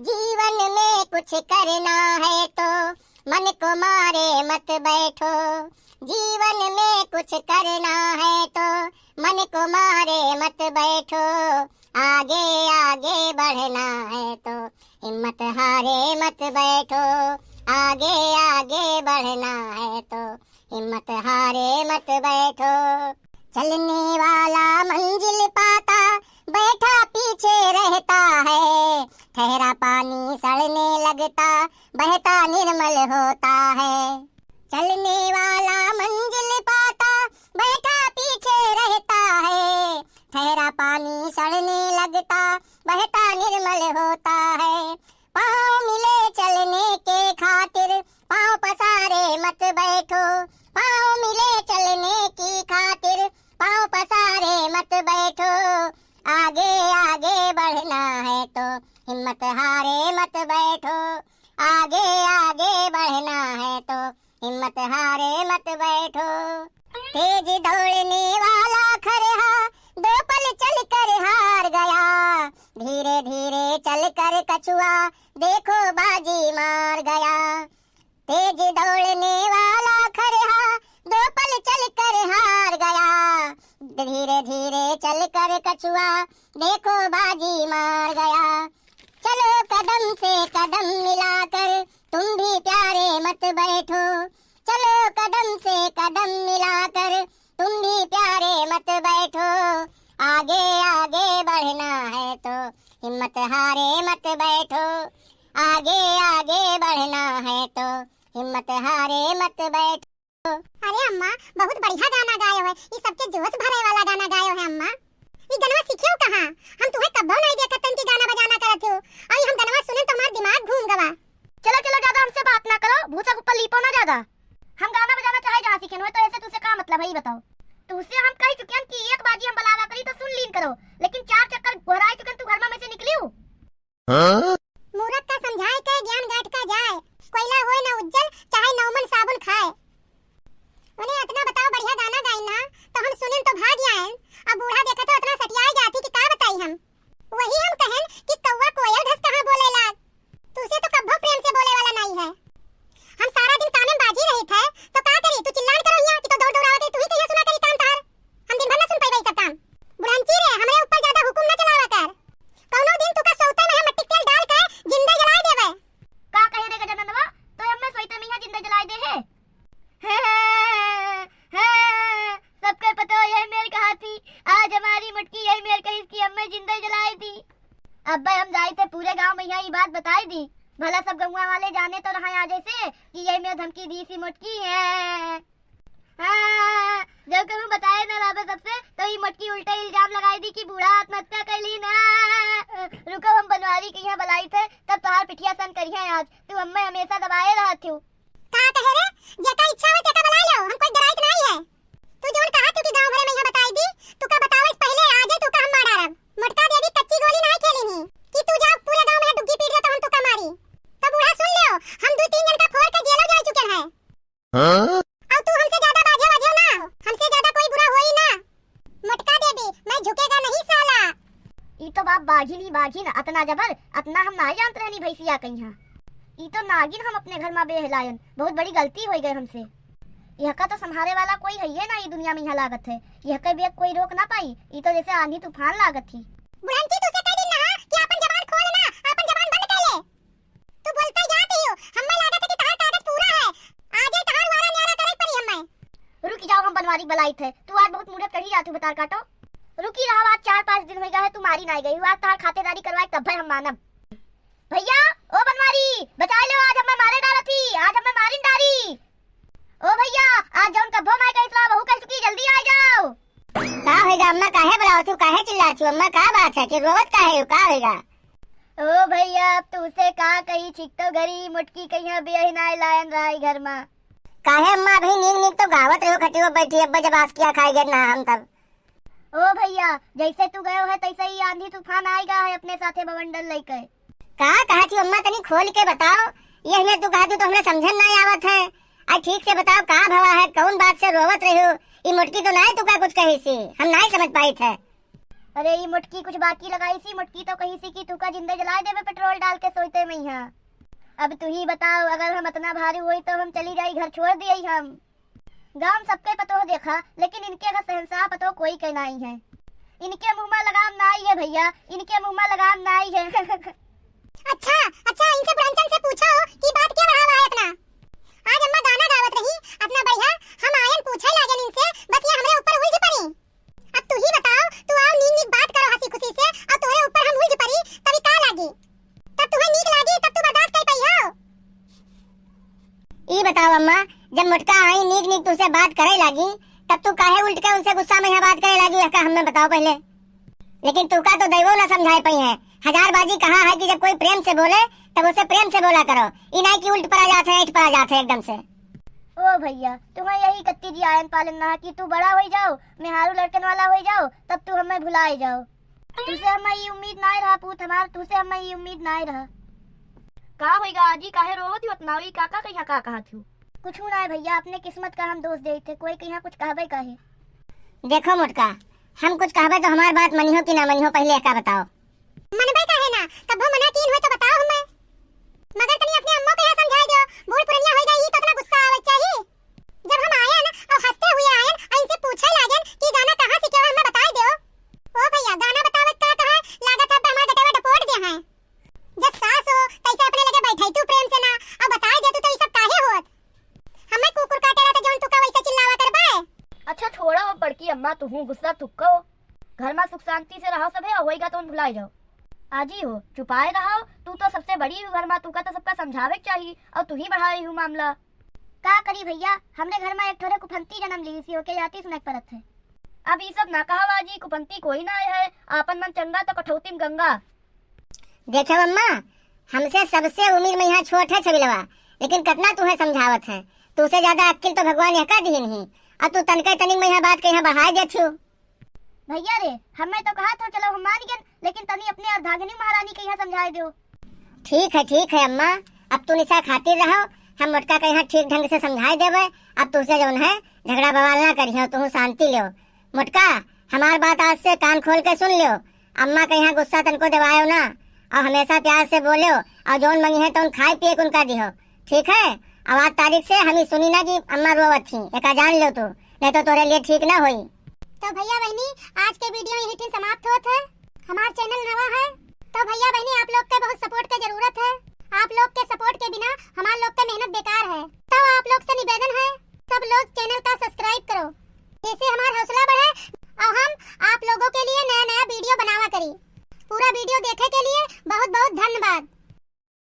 जीवन में कुछ करना है तो मन को मारे मत बैठो। जीवन में कुछ करना है तो मन को मारे मत बैठो। आगे आगे बढ़ना है तो हिम्मत हारे मत बैठो। आगे आगे बढ़ना है तो हिम्मत हारे मत बैठो। चलने वाला मंजिल पाता बैठा पीछे रहता है। ठहरा पानी सड़ने लगता बहता निर्मल होता है। चलने वाला मंजिल पाता बैठा पीछे रहता है। ठहरा पानी सड़ने लगता बहता निर्मल होता है। पाँव मिले चलने के खातिर पाँव पसारे मत बैठो। पाँव मिले चलने की खातिर पाँव पसारे मत बैठो। आगे आगे बढ़ना है तो हिम्मत हारे मत बैठो। आगे आगे बढ़ना है तो हिम्मत हारे मत बैठो। तेज दौड़ने वाला खरहा 2 पल चल कर हार गया। धीरे धीरे चल कर कछुआ देखो बाजी मार गया। तेज दौड़ने वाला खरहा 2 पल चल कर हार गया। धीरे धीरे चल कर कछुआ देखो बाजी मार गया। चलो कदम से कदम मिलाकर तुम भी प्यारे मत बैठो। चलो कदम से कदम मिलाकर तुम भी प्यारे मत बैठो। आगे आगे बढ़ना है तो हिम्मत हारे मत बैठो। आगे आगे बढ़ना है तो हिम्मत हारे मत बैठो। अरे अम्मा बहुत बढ़िया गाना गायो है। ये सबके जोश भरे वाला गाना गायो है अम्मा। ये गाना सीखियो कहाँ? हम तुम्हें कब्बो नहीं देखत कि गाना बजाना करत हो। और हम गाना सुने तो हमारा दिमाग घूम गवा। चलो चलो ज्यादा हमसे बात ना करो, भूसा ऊपर लीपो ना ज्यादा। हम गाना बजाना चाहे जहाँ सीखे हुए तो ऐसे तुझसे क्या मतलब है ये बताओ। तुझसे हम कह चुके हैं कि एक बाजी हम बलावा करी तो सुन लीन करो, लेकिन 4 चक्कर घुराए चुके तू घर में से निकली हो। मूरत का समझाए के ज्ञान गांठ का जाए। कोयला होए ना उज्जल चाहे नौमन साबुन खाए। उन्हें इतना बताओ बढ़िया गाना गाई ना तो हम सुने तो भाग आए। अब बूढ़ा देखा तो इतना सटियाई जाती कि का बताई हम। वही हम कहें कि कौवा कोयल धस कहाँ बोले लाग। तुझसे तो कब्बो प्रेम से बोले वाला नहीं है। हम सारा दिन काम में बाजी रही थे तो का करी? तू चिल्लान करो यहाँ कि तो दौड़ दौड़ावत तू ही कहिया सुना करी काम तार। हम दिन भर ना सुन पाई सब काम। बुढ़ांची रे हमरे ऊपर ज्यादा हुकुम ना चलावा कर। कौनो दिन तू का सौते में मट्टी तेल डाल के जिंदा जला देवे। का कहे रे गजनंदवा तो हम सोते में यहाँ जिंदा जलाए दे है। सबके पता हो यही मेर कहा थी। आज हमारी मटकी यही मेर कही इसकी अम्मा जिंदा जलाई थी। अब भाई हम जाए थे पूरे गांव में यहाँ ये बात बताई दी। भला सब गौवा वाले जाने तो रहा आ जैसे कि यही मेरे धमकी दी सी मटकी है। जब कभी बताए ना राबे सबसे तो ये मटकी उल्टा इल्जाम लगाई दी कि बूढ़ा आत्महत्या कर ली ना। रुको हम बनवारी के यहाँ बुलाई थे तब तुम्हार पिठिया सन करी है। आज तू अम्मा हमेशा दबाए रहा थी। का कहे रे? जेका इच्छा हो तेका बुला लो। हम कोई डराइत नहीं है। तू जोन कहा तू कि गांव भरे में यहाँ बताई दी तू का बतावे पहले आ जाए तू का हम मार डारब। मटका देवी कच्ची गोली नहीं खेली नी कि तू जा पूरे गांव में डुग्गी पीट तो हम तो का मारी। तो बूढ़ा सुन लियो हम 2-3 जन का फोड़ के जेलो जा चुके हैं। अब तू हमसे ज्यादा बाजे ना। हमसे ज्यादा कोई बुरा होई ना। मटका देवी मैं झुकेगा नहीं साला। ई तो बाप बाघिन अतना जबर अतना हम ना जानते रहनी भैसिया कहीं। ई तो नागिन हम अपने घर में बेहलायन बहुत बड़ी गलती हो गई हमसे। यह का तो संभाले वाला कोई है ये ना ये दुनिया में यहाँ लागत है। यह के भी कोई रोक ना पाई। ई तो जैसे आंधी तूफान लागत थी। बुढ़ांची तुझसे कह दिन ना कि अपन जबान खोल ना अपन जबान बंद कर ले। तू बोलता जाती हो हमें लागत है कि तहार कागज पूरा है। आजे तहार वाला न्यारा करे पड़ी हमें। रुकी जाओ हम बनवारी बुलाई थे। तू आज बहुत मुड़े कही जाती बता काटो। रुकी रहो आज 4-5 दिन हो गए है तू मारी ना गई। आज तहार खातेदारी करवाए तब भाई हम मानब। भैया ओ बनवारी बचा लो आज हमें मारे डाला थी। आज हमें मारी डारी। ओ भैया आज जौन कब्बो मार गई इतना बहू कह चुकी जल्दी आ जाओ। का होएगा अम्मा? काहे बुलाओ तू? काहे चिल्लाती अम्मा? का बात है कि रोवत काहे हो? का होएगा? ओ भैया अब तुझसे का कही छिकतो घरी मुटकी कहीं बेही ना लायन रही घर में। काहे अम्मा अभी नीक तो गावत रहो खटियो बैठी अब्बा जब आसकिया खाई गए ना हम तब। ओ भैया जैसे तू गयो है तैसे ही आंधी तूफान आएगा है अपने साथे बवंडर लेकर। का कहा थी अम्मा? तनी खोल के बताओ। ये हमें तू कहा तो हमें समझन नहीं आवत है। आज ठीक से बताओ का भवा है? कौन बात से रोवत रही हो? ये मुटकी तो नहीं तू का कुछ कही सी हम नहीं समझ पाई थे। अरे ये मुटकी कुछ बाकी लगाई सी, मुटकी तो कहीं सी की तुका जिंदे जलाए देवे पेट्रोल डाल के सोचते में यहाँ। अब तू ही बताओ, अगर हम इतना भारी हुई तो हम चली जाई, घर छोड़ दिए हम। गांव सबके पतो देखा, लेकिन इनके का शहंशाह पतो कोई के नहीं है। इनके मुंह में लगाम नहीं है भैया, इनके मुंह में लगाम नहीं है। अच्छा अच्छा, इनसे पुरंचन से पूछो कि बात क्या बढ़ावा है इतना। आज अम्मा गाना गावत रही अपना बढ़िया, हम आयन पूछे लागन इनसे, बस ये हमरे ऊपर उलझ पड़ी। अब तू ही बताओ, तू आओ नीक नीक बात करो हंसी खुशी से, और तोरे ऊपर हम उलझ पड़ी तभी का लागी? तब तुम्हें नीक लागी तब तू बर्दाश्त कर पाई हो। ई बताओ अम्मा, जब मुटका आई नीक नीक तुझसे बात करे लागी, तब तू काहे उल्ट के उनसे गुस्सा में यहाँ बात करे लागी, का हमें बताओ पहले। लेकिन तू का तो दैवो ना समझाए पई है। हजार बाजी कहा है कि जब कोई प्रेम से बोले तब उसे प्रेम से बोला करो, ई नहीं कि उल्ट पड़ा जाते हैं, ऐठ पड़ा जाते हैं एकदम से। ओ भैया, तुम्हें यही कत्ती जी आयन पालन ना कि तू बड़ा हो जाओ, मेहारू लड़कन वाला हो जाओ, तब तू हमें भुलाए जाओ। तुझसे हमें ये उम्मीद ना रहा पूत हमार, तुझसे हमें ये उम्मीद ना रहा। का होइगा आजी, काहे रोवत हो इतना? ई काका कहिया का कहा थू? कुछ ना है भैया, अपने किस्मत का हम दोष दे थे, कोई कहीं कुछ कहबे काहे। देखो मुटका, हम कुछ कहबे तो हमार बात मनिहो कि ना मनिहो, पहले का बताओ। मनबे काहे ना, कब मना कीन हो तो बताओ हमें। मगर तनी अपने अम्मा को यह समझा दो, बूढ़ पुरनिया हो गई तो इतना गुस्सा आवे चाहिए। जब हम आए ना और हंसते हुए आए और इनसे पूछे लागन कि गाना कहाँ सीखे हो, हमें बताई दो। ओ भैया, गाना बतावत का कहा लागत है हमारे डटे में डपोट दे हैं। जब सास हो तैसे अपने लगे बैठाई तू प्रेम से ना, और बताई दे तू तो ये सब काहे होत? हमें कुकुर काटेला तो जौन तू का वैसे चिल्लावा करबे। अच्छा छोड़ा वो बड़की अम्मा, तू हूँ गुस्सा तुक्को। घर में सुख शांति से रहो सबे, और होइगा तो भुलाए जाओ। आजी हो चुपाए रहो, तू तो सबसे बड़ी हो घर में, तू का तो सबका समझावे चाहिए, और तू ही बढ़ाई हूँ मामला। का करी भैया, हमने घर में एक थोड़े कुफंती जन्म ली सी होके जाती सुनक परत है। अब ये सब ना कहा बाजी, कुपंती कोई ना है, आपन मन चंगा तो कठौती में गंगा। देखो अम्मा, हमसे सबसे उम्र में यहाँ छोट है छबिलवा, लेकिन कितना तुम्हें समझावत है। तुझसे ज्यादा अक्ल तो भगवान यहाँ का दी नहीं, और तू तनके तनिक में यहाँ बात के यहाँ बढ़ाए दे छू। भैया रे, हमें तो कहा था चलो हम मान गए, लेकिन तनी अपने अर्धांगिनी महारानी के यहाँ समझाए दो। ठीक है अम्मा, अब तू निशा खातिर रहो, हम मुटका के यहाँ ठीक ढंग से समझाए देवे। अब तुझसे जौन है झगड़ा बवाल ना करियो, तू शांति लियो। मुटका, हमार बात आज से कान खोल के सुन लियो, अम्मा के यहाँ गुस्सा तनको दिवायो ना, और हमेशा प्यार से बोलियो, और जौन मंगी है तो खाए पिए उनका दिहो, ठीक है? अब आज तारीख से हमें सुनी ना कि अम्मा रोवत थी, एक जान लो तू, नहीं तो तोरे लिए ठीक ना होई। तो भैया बहनी, आज के वीडियो यहीं समाप्त होत है। हमारा चैनल नवा है तो भैया बहनी आप लोग के बहुत सपोर्ट के